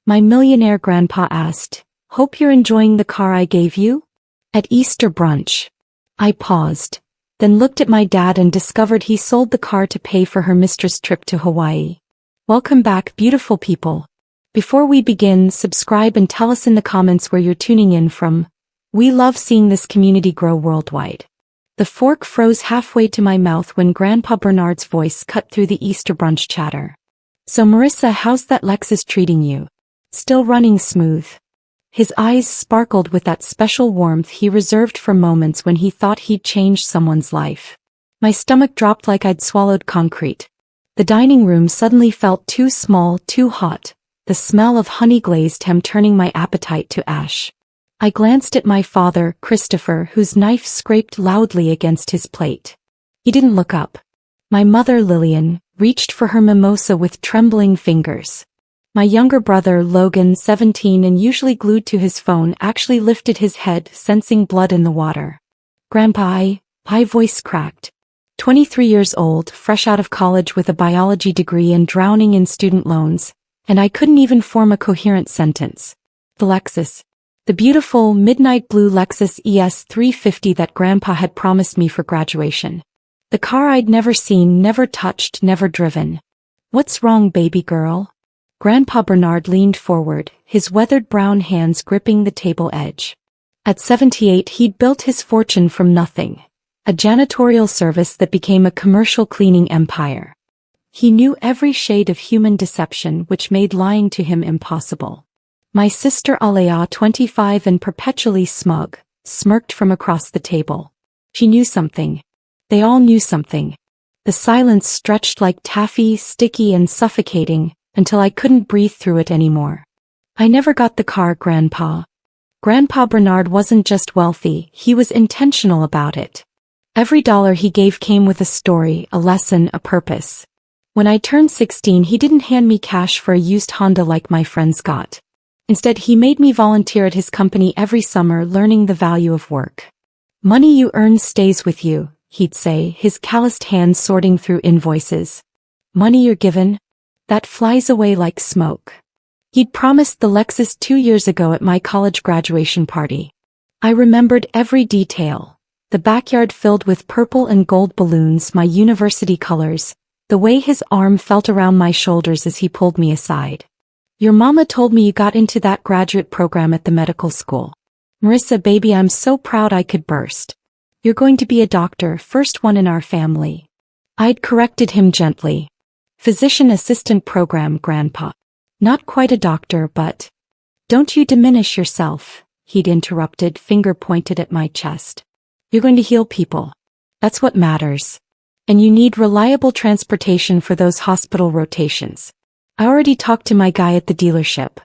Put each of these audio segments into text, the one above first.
My millionaire grandpa asked. Hope you're enjoying the car I gave you? At Easter brunch. I paused, then looked at my dad and discovered he sold the car to pay for her mistress' trip to Hawaii. Welcome back, beautiful people. Before we begin, subscribe and tell us in the comments where you're tuning in from. We love seeing this community grow worldwide. The fork froze halfway to my mouth when Grandpa Bernard's voice cut through the Easter brunch chatter. So Marissa, how's that Lexus treating you? Still running smooth? His eyes sparkled with that special warmth he reserved for moments when he thought he'd changed someone's life. My stomach dropped like I'd swallowed concrete. The dining room suddenly felt too small, too hot, the smell of honey glazed ham turning my appetite to ash. I glanced at my father, Christopher, whose knife scraped loudly against his plate. He didn't look up. My mother, Lillian, reached for her mimosa with trembling fingers. My younger brother, Logan, 17 and usually glued to his phone, actually lifted his head, sensing blood in the water. Grandpa, my voice cracked. 23 years old, fresh out of college with a biology degree and drowning in student loans, and I couldn't even form a coherent sentence. The Lexus. The beautiful midnight blue Lexus ES 350 that Grandpa had promised me for graduation. The car I'd never seen, never touched, never driven. What's wrong, baby girl? Grandpa Bernard leaned forward, his weathered brown hands gripping the table edge. At 78 he'd built his fortune from nothing, a janitorial service that became a commercial cleaning empire. He knew every shade of human deception which made lying to him impossible. My sister Alea, 25 and perpetually smug, smirked from across the table. She knew something. They all knew something. The silence stretched like taffy, sticky and suffocating, until I couldn't breathe through it anymore. I never got the car, Grandpa. Grandpa Bernard wasn't just wealthy, he was intentional about it. Every dollar he gave came with a story, a lesson, a purpose. When I turned 16, he didn't hand me cash for a used Honda like my friends got. Instead, he made me volunteer at his company every summer, learning the value of work. Money you earn stays with you, he'd say, his calloused hands sorting through invoices. Money you're given? That flies away like smoke. He'd promised the Lexus 2 years ago at my college graduation party. I remembered every detail. The backyard filled with purple and gold balloons, my university colors, the way his arm felt around my shoulders as he pulled me aside. Your mama told me you got into that graduate program at the medical school. Marissa, baby, I'm so proud I could burst. You're going to be a doctor, first one in our family. I'd corrected him gently. Physician assistant program, Grandpa. Not quite a doctor, but... Don't you diminish yourself, he'd interrupted, finger pointed at my chest. You're going to heal people. That's what matters. And you need reliable transportation for those hospital rotations. I already talked to my guy at the dealership.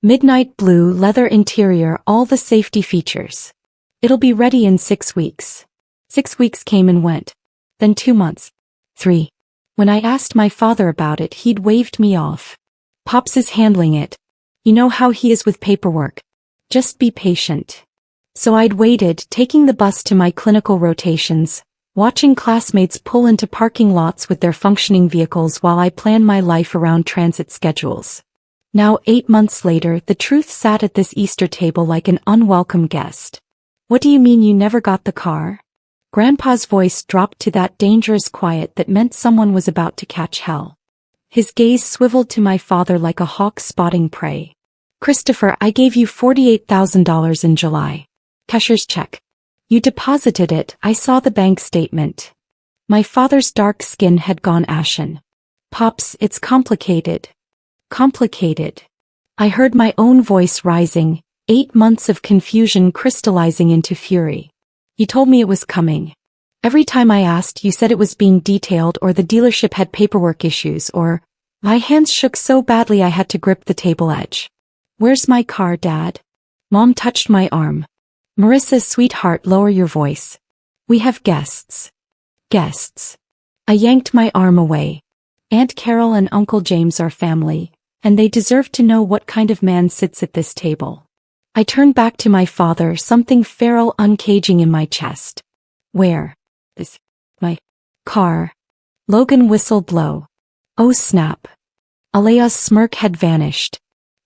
Midnight blue, leather interior, all the safety features. It'll be ready in 6 weeks. 6 weeks came and went. Then 2 months. 3. When I asked my father about it, he'd waved me off. Pops is handling it. You know how he is with paperwork. Just be patient. So I'd waited, taking the bus to my clinical rotations, watching classmates pull into parking lots with their functioning vehicles while I planned my life around transit schedules. Now 8 months later, the truth sat at this Easter table like an unwelcome guest. What do you mean you never got the car? Grandpa's voice dropped to that dangerous quiet that meant someone was about to catch hell. His gaze swiveled to my father like a hawk spotting prey. Christopher, I gave you $48,000 in July. Cashier's check. You deposited it, I saw the bank statement. My father's dark skin had gone ashen. Pops, it's complicated. Complicated. I heard my own voice rising, 8 months of confusion crystallizing into fury. You told me it was coming. Every time I asked, you said it was being detailed or the dealership had paperwork issues or... My hands shook so badly I had to grip the table edge. Where's my car, Dad? Mom touched my arm. Marissa, sweetheart, lower your voice. We have guests. Guests. I yanked my arm away. Aunt Carol and Uncle James are family, and they deserve to know what kind of man sits at this table. I turned back to my father, something feral uncaging in my chest. Where is my car? Logan whistled low. Oh snap. Alea's smirk had vanished.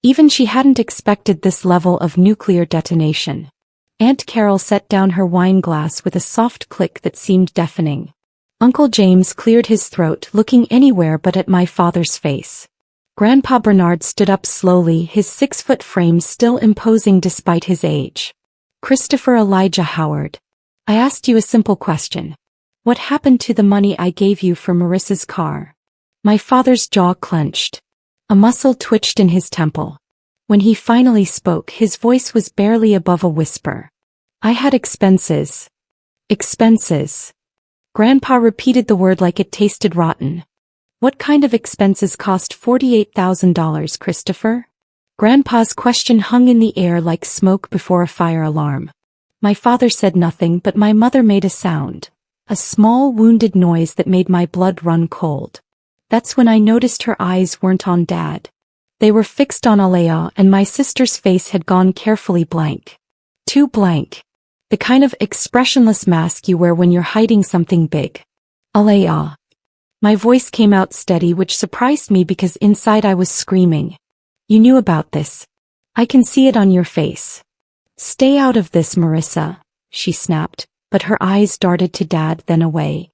Even she hadn't expected this level of nuclear detonation. Aunt Carol set down her wine glass with a soft click that seemed deafening. Uncle James cleared his throat, looking anywhere but at my father's face. Grandpa Bernard stood up slowly, his 6-foot frame still imposing despite his age. Christopher Elijah Howard. I asked you a simple question. What happened to the money I gave you for Marissa's car? My father's jaw clenched. A muscle twitched in his temple. When he finally spoke, his voice was barely above a whisper. I had expenses. Expenses. Grandpa repeated the word like it tasted rotten. What kind of expenses cost $48,000, Christopher? Grandpa's question hung in the air like smoke before a fire alarm. My father said nothing, but my mother made a sound. A small, wounded noise that made my blood run cold. That's when I noticed her eyes weren't on Dad. They were fixed on Alea, and my sister's face had gone carefully blank. Too blank. The kind of expressionless mask you wear when you're hiding something big. Alea. My voice came out steady, which surprised me because inside I was screaming. You knew about this. I can see it on your face. Stay out of this, Marissa, she snapped, but her eyes darted to Dad then away.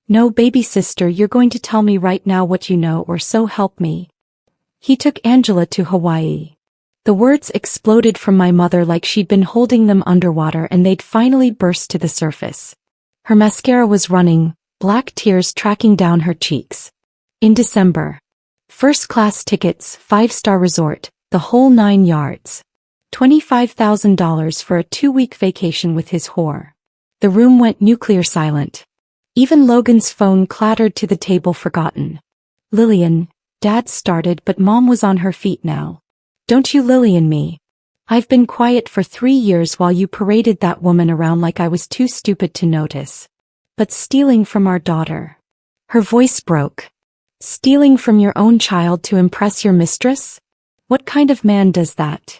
No, baby sister, you're going to tell me right now what you know, or so help me. He took Angela to Hawaii. The words exploded from my mother like she'd been holding them underwater and they'd finally burst to the surface. Her mascara was running, black tears tracking down her cheeks. In December. First-class tickets, 5-star resort, the whole 9 yards. $25,000 for a 2-week vacation with his whore. The room went nuclear silent. Even Logan's phone clattered to the table, forgotten. Lillian, Dad started, but Mom was on her feet now. Don't you Lillian me. I've been quiet for 3 years while you paraded that woman around like I was too stupid to notice. But stealing from our daughter. Her voice broke. Stealing from your own child to impress your mistress? What kind of man does that?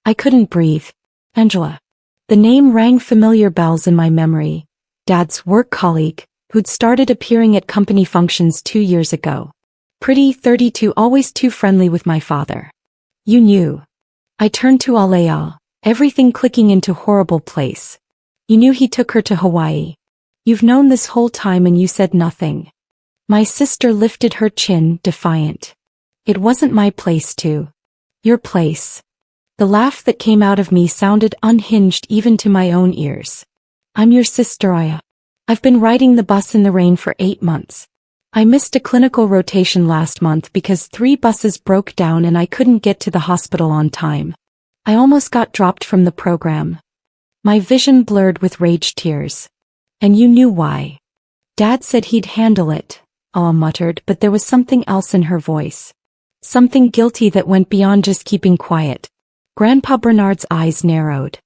I couldn't breathe. Angela. The name rang familiar bells in my memory. Dad's work colleague, who'd started appearing at company functions 2 years ago. Pretty, 32, always too friendly with my father. You knew. I turned to Alea, everything clicking into horrible place. You knew he took her to Hawaii. You've known this whole time and you said nothing. My sister lifted her chin, defiant. It wasn't my place to. Your place. The laugh that came out of me sounded unhinged even to my own ears. I'm your sister, Aya. I've been riding the bus in the rain for 8 months. I missed a clinical rotation last month because 3 buses broke down and I couldn't get to the hospital on time. I almost got dropped from the program. My vision blurred with rage tears. And you knew why. Dad said he'd handle it, Aya muttered, but there was something else in her voice. Something guilty that went beyond just keeping quiet. Grandpa Bernard's eyes narrowed.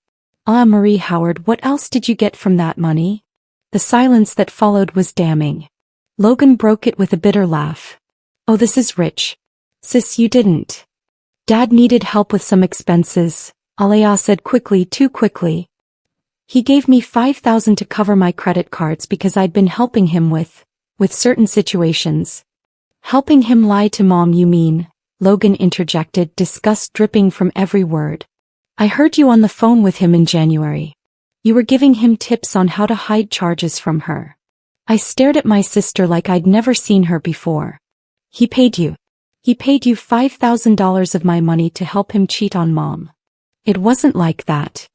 Marie Howard, what else did you get from that money? The silence that followed was damning. Logan broke it with a bitter laugh. Oh, this is rich. Sis, you didn't. Dad needed help with some expenses, Alea said quickly, too quickly. He gave me $5,000 to cover my credit cards because I'd been helping him with certain situations. Helping him lie to Mom, you mean? Logan interjected, disgust dripping from every word. I heard you on the phone with him in January. You were giving him tips on how to hide charges from her. I stared at my sister like I'd never seen her before. He paid you. He paid you $5,000 of my money to help him cheat on Mom. It wasn't like that.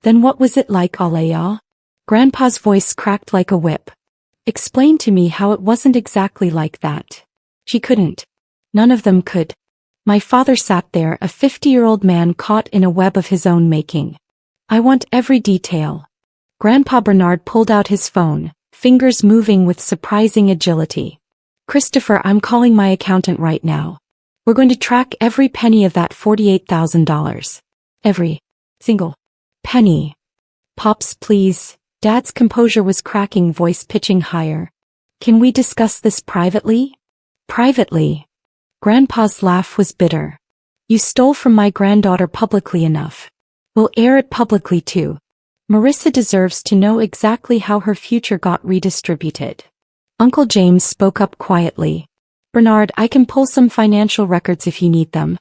Then what was it like, Alea? Grandpa's voice cracked like a whip. Explain to me how it wasn't exactly like that. She couldn't. None of them could. My father sat there, a 50-year-old man caught in a web of his own making. I want every detail. Grandpa Bernard pulled out his phone, fingers moving with surprising agility. Christopher, I'm calling my accountant right now. We're going to track every penny of that $48,000. Every single penny. Pops, please. Dad's composure was cracking, voice pitching higher. Can we discuss this privately? Privately. Grandpa's laugh was bitter. You stole from my granddaughter publicly enough. We'll air it publicly too. Marissa deserves to know exactly how her future got redistributed. Uncle James spoke up quietly. Bernard, I can pull some financial records if you need them.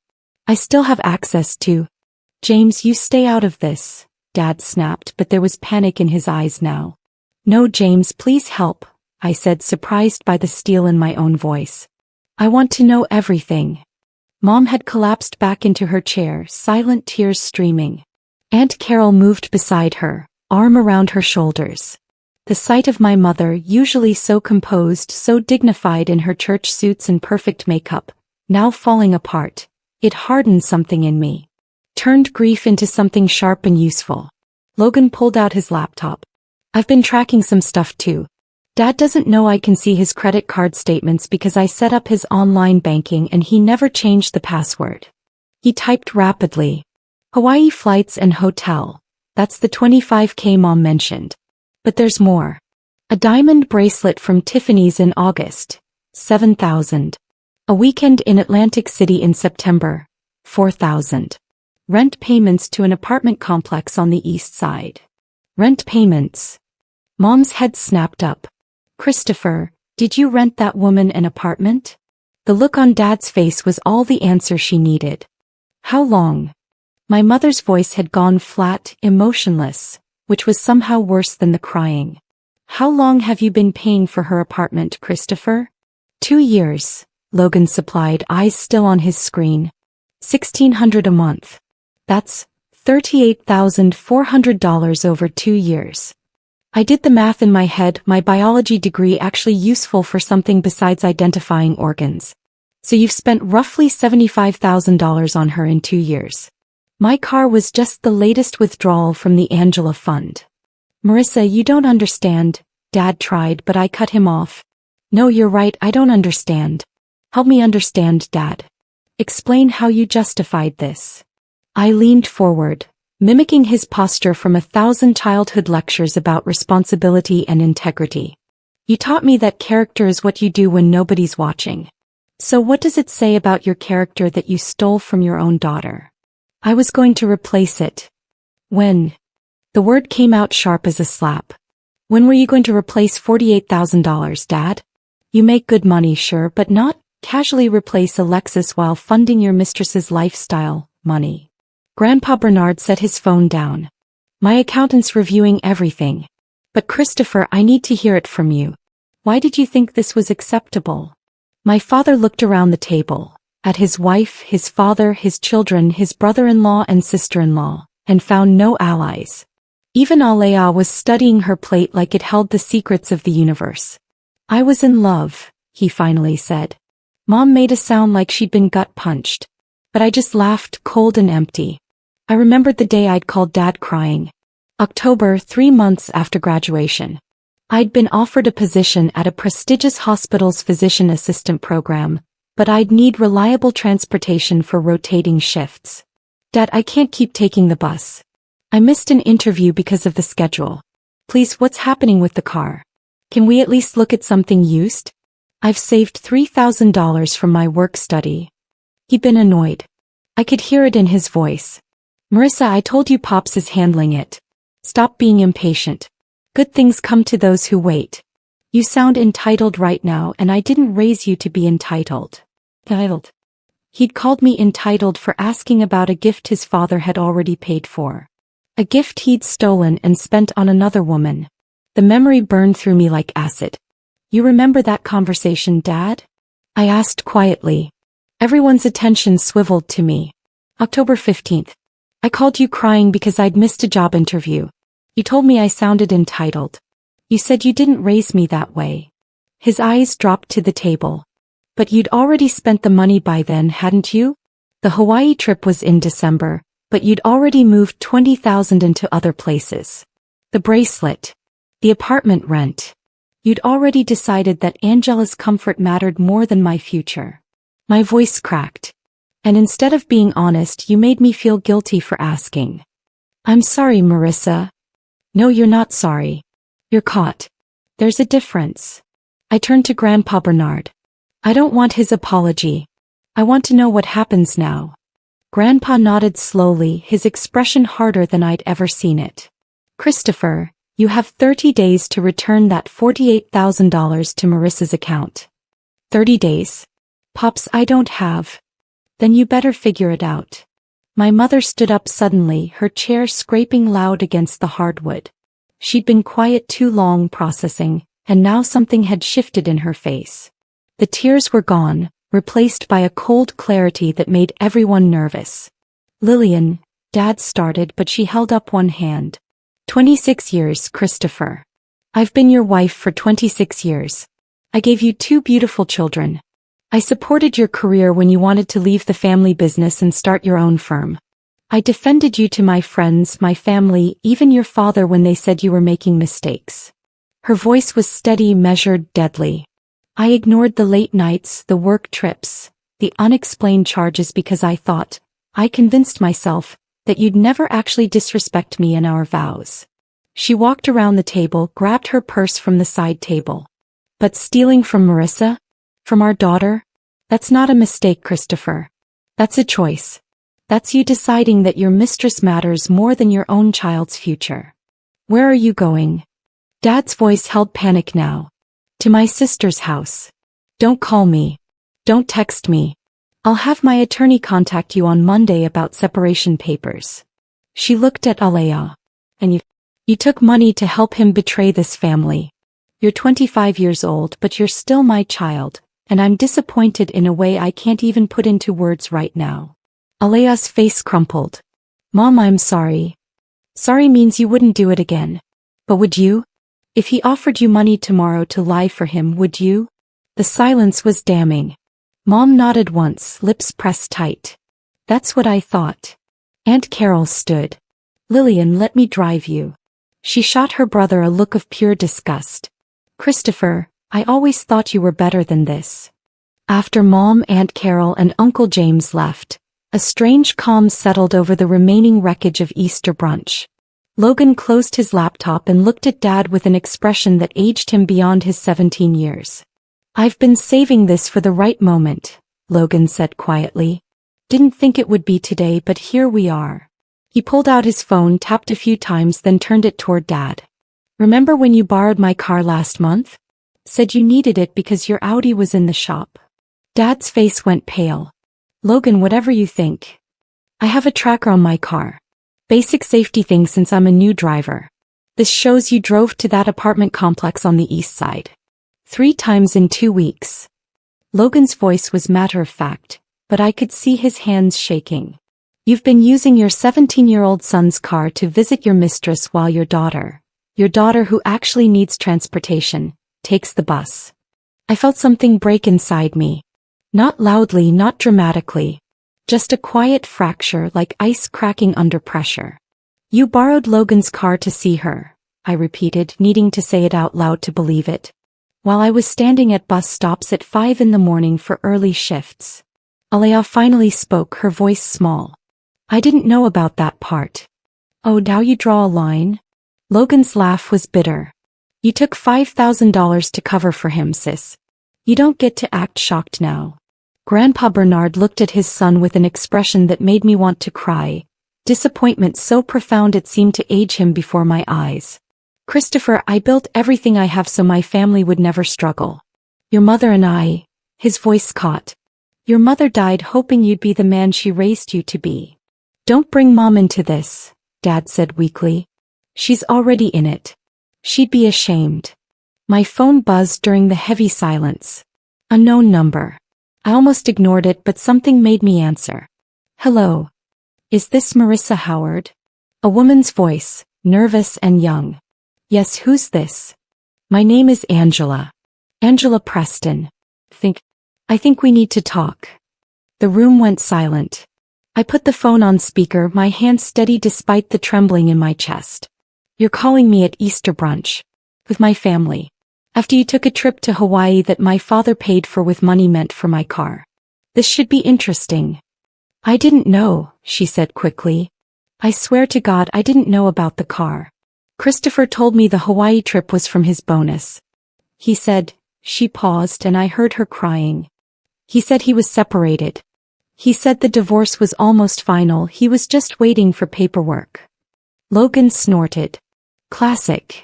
I still have access to. James, you stay out of this, Dad snapped, but there was panic in his eyes now. No, James, please help, I said, surprised by the steel in my own voice. I want to know everything. Mom had collapsed back into her chair, silent tears streaming. Aunt Carol moved beside her, arm around her shoulders. The sight of my mother, usually so composed, so dignified in her church suits and perfect makeup, now falling apart, it hardened something in me. Turned grief into something sharp and useful. Logan pulled out his laptop. I've been tracking some stuff too. Dad doesn't know I can see his credit card statements because I set up his online banking and he never changed the password. He typed rapidly. Hawaii flights and hotel. That's the $25K Mom mentioned. But there's more. A diamond bracelet from Tiffany's in August. $7,000. A weekend in Atlantic City in September. $4,000. Rent payments to an apartment complex on the east side. Rent payments. Mom's head snapped up. Christopher, did you rent that woman an apartment? The look on Dad's face was all the answer she needed. How long? My mother's voice had gone flat, emotionless, which was somehow worse than the crying. How long have you been paying for her apartment, Christopher? 2 years, Logan supplied, eyes still on his screen. $1,600 a month. That's $38,400 over 2 years. I did the math in my head, my biology degree actually useful for something besides identifying organs. So you've spent roughly $75,000 on her in 2 years. My car was just the latest withdrawal from the Angela Fund. Marissa, you don't understand, Dad tried, but I cut him off. No, you're right, I don't understand. Help me understand, Dad. Explain how you justified this. I leaned forward, mimicking his posture from 1,000 childhood lectures about responsibility and integrity. You taught me that character is what you do when nobody's watching. So what does it say about your character that you stole from your own daughter? I was going to replace it. When? The word came out sharp as a slap. When were you going to replace $48,000, Dad? You make good money, sure, but not casually replace a Lexus while funding your mistress's lifestyle, money. Grandpa Bernard set his phone down. My accountant's reviewing everything. But Christopher, I need to hear it from you. Why did you think this was acceptable? My father looked around the table, at his wife, his father, his children, his brother-in-law and sister-in-law, and found no allies. Even Alea was studying her plate like it held the secrets of the universe. I was in love, he finally said. Mom made a sound like she'd been gut-punched. But I just laughed, cold and empty. I remembered the day I'd called Dad crying. October, 3 months after graduation. I'd been offered a position at a prestigious hospital's physician assistant program, but I'd need reliable transportation for rotating shifts. Dad, I can't keep taking the bus. I missed an interview because of the schedule. Please, what's happening with the car? Can we at least look at something used? I've saved $3,000 from my work-study. He'd been annoyed. I could hear it in his voice. Marissa, I told you Pops is handling it. Stop being impatient. Good things come to those who wait. You sound entitled right now, and I didn't raise you to be entitled. He'd called me entitled for asking about a gift his father had already paid for. A gift he'd stolen and spent on another woman. The memory burned through me like acid. You remember that conversation, Dad? I asked quietly. Everyone's attention swiveled to me. October 15th. I called you crying because I'd missed a job interview. You told me I sounded entitled. You said you didn't raise me that way. His eyes dropped to the table. But you'd already spent the money by then, hadn't you? The Hawaii trip was in December, but you'd already moved $20,000 into other places. The bracelet. The apartment rent. You'd already decided that Angela's comfort mattered more than my future. My voice cracked. And instead of being honest, you made me feel guilty for asking. I'm sorry, Marissa. No, you're not sorry. You're caught. There's a difference. I turned to Grandpa Bernard. I don't want his apology. I want to know what happens now. Grandpa nodded slowly, his expression harder than I'd ever seen it. Christopher, you have 30 days to return that $48,000 to Marissa's account. 30 days. Pops, I don't have. Then you better figure it out. My mother stood up suddenly, her chair scraping loud against the hardwood. She'd been quiet too long processing, and now something had shifted in her face. The tears were gone, replaced by a cold clarity that made everyone nervous. Lillian, Dad started, but she held up one hand. 26 years, Christopher. I've been your wife for 26 years. I gave you 2 beautiful children. I supported your career when you wanted to leave the family business and start your own firm. I defended you to my friends, my family, even your father when they said you were making mistakes. Her voice was steady, measured, deadly. I ignored the late nights, the work trips, the unexplained charges because I convinced myself that you'd never actually disrespect me and our vows. She walked around the table, grabbed her purse from the side table. But stealing from Marissa? From our daughter? That's not a mistake, Christopher. That's a choice. That's you deciding that your mistress matters more than your own child's future. Where are you going? Dad's voice held panic now. To my sister's house. Don't call me. Don't text me. I'll have my attorney contact you on Monday about separation papers. She looked at Alea. And you took money to help him betray this family. You're 25 years old, but you're still my child, and I'm disappointed in a way I can't even put into words right now. Alea's face crumpled. Mom, I'm sorry. Sorry means you wouldn't do it again. But would you? If he offered you money tomorrow to lie for him, would you? The silence was damning. Mom nodded once, lips pressed tight. That's what I thought. Aunt Carol stood. Lillian, let me drive you. She shot her brother a look of pure disgust. Christopher, I always thought you were better than this. After Mom, Aunt Carol, and Uncle James left, a strange calm settled over the remaining wreckage of Easter brunch. Logan closed his laptop and looked at Dad with an expression that aged him beyond his 17 years. I've been saving this for the right moment, Logan said quietly. Didn't think it would be today, but here we are. He pulled out his phone, tapped a few times, then turned it toward Dad. Remember when you borrowed my car last month? Said you needed it because your Audi was in the shop. Dad's face went pale. Logan, whatever you think. I have a tracker on my car. Basic safety thing since I'm a new driver. This shows you drove to that apartment complex on the east side. 3 times in 2 weeks. Logan's voice was matter-of-fact, but I could see his hands shaking. You've been using your 17-year-old son's car to visit your mistress while your daughter who actually needs transportation, takes the bus. I felt something break inside me. Not loudly, not dramatically. Just a quiet fracture like ice cracking under pressure. You borrowed Logan's car to see her, I repeated, needing to say it out loud to believe it. While I was standing at bus stops at 5 in the morning for early shifts. Alea finally spoke, her voice small. I didn't know about that part. Oh, now you draw a line? Logan's laugh was bitter. You took $5,000 to cover for him, sis. You don't get to act shocked now. Grandpa Bernard looked at his son with an expression that made me want to cry. Disappointment so profound it seemed to age him before my eyes. Christopher, I built everything I have so my family would never struggle. Your mother and I, his voice caught. Your mother died hoping you'd be the man she raised you to be. Don't bring Mom into this, Dad said weakly. She's already in it. She'd be ashamed. My phone buzzed during the heavy silence. Unknown number. I almost ignored it, but something made me answer. Hello. Is this Marissa Howard? A woman's voice, nervous and young. Yes, who's this? My name is Angela. Angela Preston. I think we need to talk. The room went silent. I put the phone on speaker, my hand steady despite the trembling in my chest. You're calling me at Easter brunch. With my family. After you took a trip to Hawaii that my father paid for with money meant for my car. This should be interesting. I didn't know, she said quickly. I swear to God I didn't know about the car. Christopher told me the Hawaii trip was from his bonus. He said, she paused and I heard her crying. He said he was separated. He said the divorce was almost final, he was just waiting for paperwork. Logan snorted. Classic.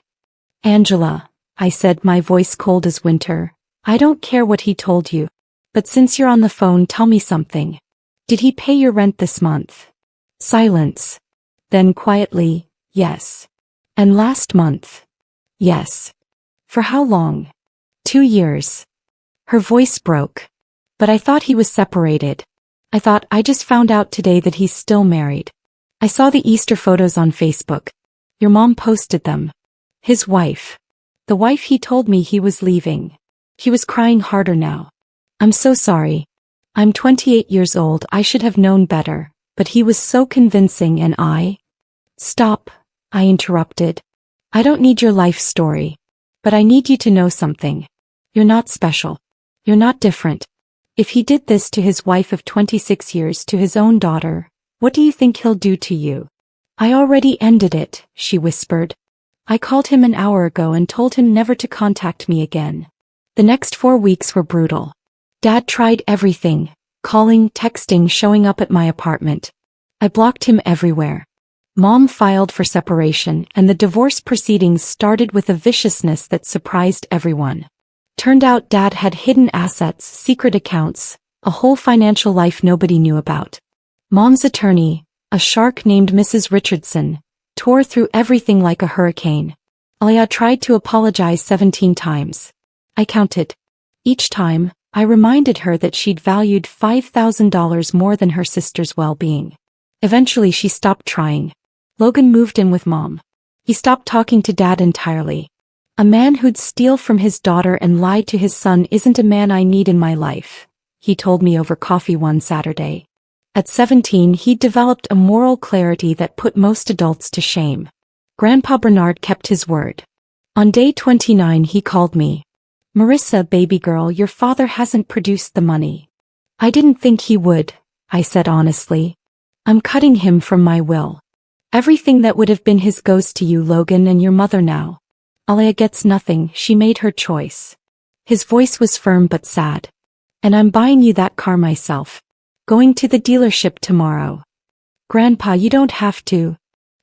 Angela, I said, my voice cold as winter. I don't care what he told you. But since you're on the phone, tell me something. Did he pay your rent this month? Silence. Then quietly, yes. And last month? Yes. For how long? 2 years. Her voice broke. But I thought he was separated. I just found out today that he's still married. I saw the Easter photos on Facebook. Your mom posted them. His wife. The wife he told me he was leaving. He was crying harder now. I'm so sorry. I'm 28 years old, I should have known better, but he was so convincing and I... Stop, I interrupted. I don't need your life story. But I need you to know something. You're not special. You're not different. If he did this to his wife of 26 years to his own daughter, what do you think he'll do to you? I already ended it, she whispered. I called him an hour ago and told him never to contact me again. The next 4 weeks were brutal. Dad tried everything, calling, texting, showing up at my apartment. I blocked him everywhere. Mom filed for separation and the divorce proceedings started with a viciousness that surprised everyone. Turned out Dad had hidden assets, secret accounts, a whole financial life nobody knew about. Mom's attorney, a shark named Mrs. Richardson, tore through everything like a hurricane. Aliyah tried to apologize 17 times. I counted. Each time, I reminded her that she'd valued $5,000 more than her sister's well-being. Eventually she stopped trying. Logan moved in with Mom. He stopped talking to Dad entirely. A man who'd steal from his daughter and lie to his son isn't a man I need in my life, he told me over coffee one Saturday. At 17 he'd developed a moral clarity that put most adults to shame. Grandpa Bernard kept his word. On day 29 he called me. Marissa, baby girl, your father hasn't produced the money. I didn't think he would, I said honestly. I'm cutting him from my will. Everything that would have been his goes to you, Logan, and your mother now. Aliyah gets nothing, she made her choice. His voice was firm but sad. And I'm buying you that car myself. Going to the dealership tomorrow. Grandpa, you don't have to.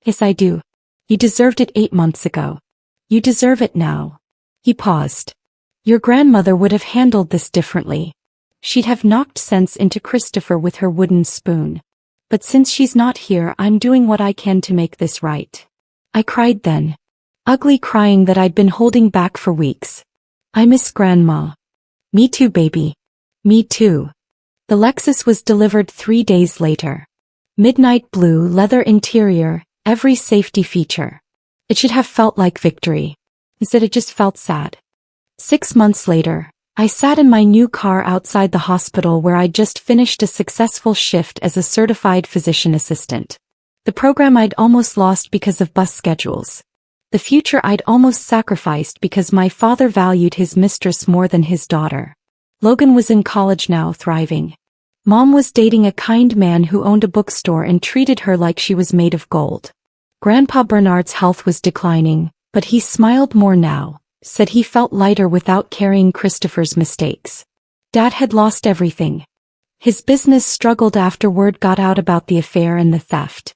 Yes, I do. You deserved it 8 months ago. You deserve it now. He paused. Your grandmother would have handled this differently. She'd have knocked sense into Christopher with her wooden spoon. But since she's not here, I'm doing what I can to make this right. I cried then. Ugly crying that I'd been holding back for weeks. I miss Grandma. Me too, baby. Me too. The Lexus was delivered 3 days later. Midnight blue leather interior, every safety feature. It should have felt like victory. Instead it just felt sad. 6 months later, I sat in my new car outside the hospital where I'd just finished a successful shift as a certified physician assistant. The program I'd almost lost because of bus schedules. The future I'd almost sacrificed because my father valued his mistress more than his daughter. Logan was in college now, thriving. Mom was dating a kind man who owned a bookstore and treated her like she was made of gold. Grandpa Bernard's health was declining, but he smiled more now. Said he felt lighter without carrying Christopher's mistakes. Dad had lost everything. His business struggled after word got out about the affair and the theft.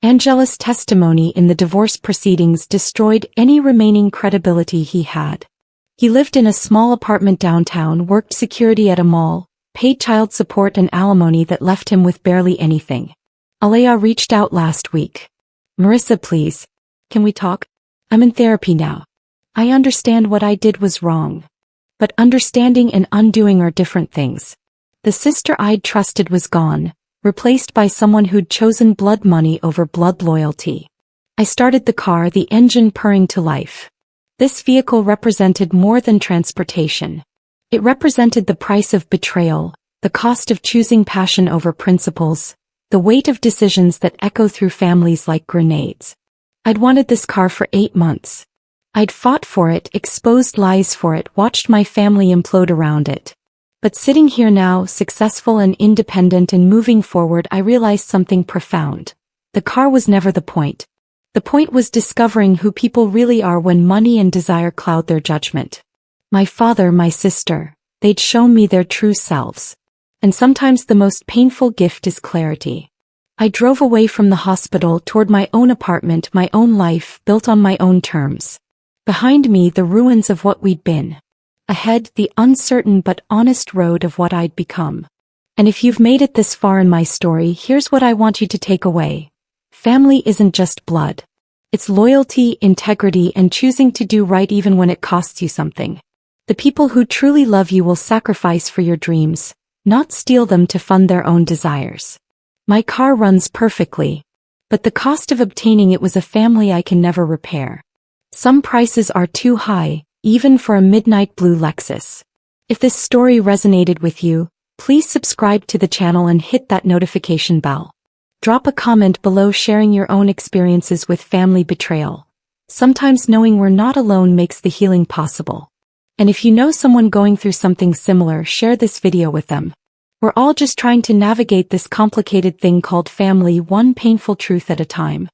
Angela's testimony in the divorce proceedings destroyed any remaining credibility he had. He lived in a small apartment downtown, worked security at a mall, paid child support and alimony that left him with barely anything. Aliyah reached out last week. Marissa, please. Can we talk? I'm in therapy now. I understand what I did was wrong. But understanding and undoing are different things. The sister I'd trusted was gone, replaced by someone who'd chosen blood money over blood loyalty. I started the car, the engine purring to life. This vehicle represented more than transportation. It represented the price of betrayal, the cost of choosing passion over principles, the weight of decisions that echo through families like grenades. I'd wanted this car for 8 months. I'd fought for it, exposed lies for it, watched my family implode around it. But sitting here now, successful and independent and moving forward, I realized something profound. The car was never the point. The point was discovering who people really are when money and desire cloud their judgment. My father, my sister, they'd shown me their true selves. And sometimes the most painful gift is clarity. I drove away from the hospital toward my own apartment, my own life, built on my own terms. Behind me, the ruins of what we'd been. Ahead, the uncertain but honest road of what I'd become. And if you've made it this far in my story, here's what I want you to take away. Family isn't just blood. It's loyalty, integrity, and choosing to do right even when it costs you something. The people who truly love you will sacrifice for your dreams, not steal them to fund their own desires. My car runs perfectly, but the cost of obtaining it was a family I can never repair. Some prices are too high, even for a midnight blue Lexus. If this story resonated with you, please subscribe to the channel and hit that notification bell. Drop a comment below sharing your own experiences with family betrayal. Sometimes knowing we're not alone makes the healing possible. And if you know someone going through something similar, share this video with them. We're all just trying to navigate this complicated thing called family, one painful truth at a time.